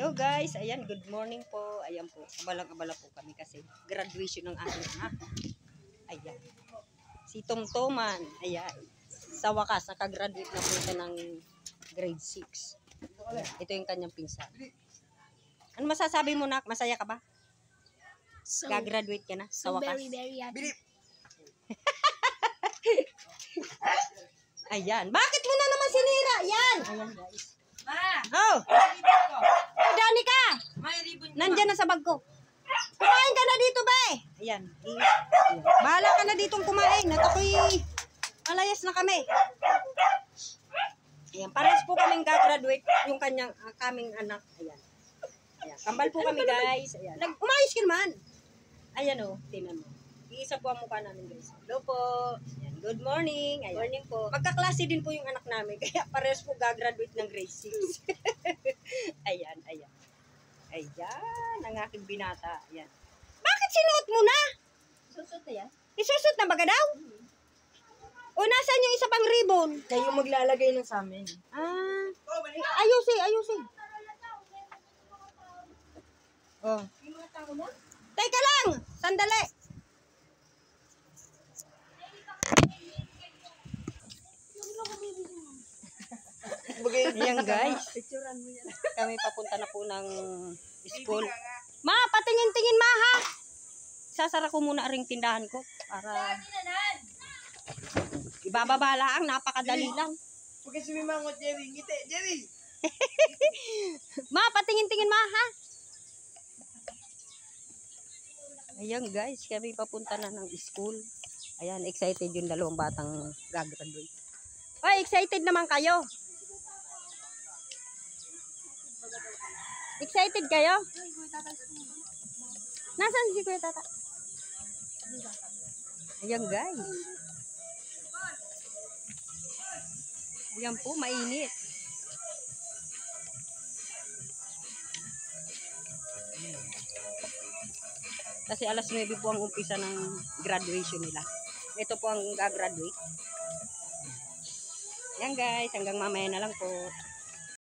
Hello guys, ayan, good morning po. Ayan po, kabalang-abala po kami kasi graduation ng aking anak. Ayan. Si Tomtoman, ayan. Sa wakas, nakagraduate na po siya ng grade 6. Ayan, ito yung kanyang pinsan. Ano masasabi mo, nak? Masaya ka ba? So, Gagraduate ka na sa wakas? very happy. Ayan. Bakit mo na naman sinira? Ayan. Ayan guys. Ma! Oh! Oh, Danica! May ribbon ka. Nandyan na sa bag ko. Kumain ka na dito, be! Ayan. Bahala ka na ditong kumain. At ako'y malayas na kami. Ayan. Pares po kaming gagraduate yung kaming anak. Ayan. Ayan. Kambal po kami, guys. Ayan. Umayos ka naman. Ayan o. Tingnan mo. Iisa po ang mukha namin, guys. Hello po. Ayan. Good morning. Ayan. Morning po. Magkaklase din po yung anak namin. Kaya pares po gagraduate ng grade 6. Ayan. Ayan. Ayan. Ang aking binata. Ayan. Bakit sinuot mo na? Susot na yan? Isusot na baga daw? O nasan yung isa pang ribbon? Kayo maglalagay ng sa amin. Ah. Ayusin. Oh. Teka lang. Sandali. Ayan guys. Kami papunta na po ng school. Ma, patingin-tingin ma ha. Sasara ko muna ring tindahan ko para ibababa lang, napakadali lang. Huwag kasi mimangot, Jerry. Ngiti, Jerry! Ma, patingin-tingin ma ha. Ayan guys, kami papunta na ng school. Ayan, excited yung dalawang batang gagraduate. Ay, excited naman kayo. Excited kayo? Nasaan si Kuya Tata? Ayan guys. Ayan po, mainit. Kasi alas 9 po ang umpisa ng graduation nila. Ito po ang gagraduate. Ayan guys, hanggang mamaya na lang po.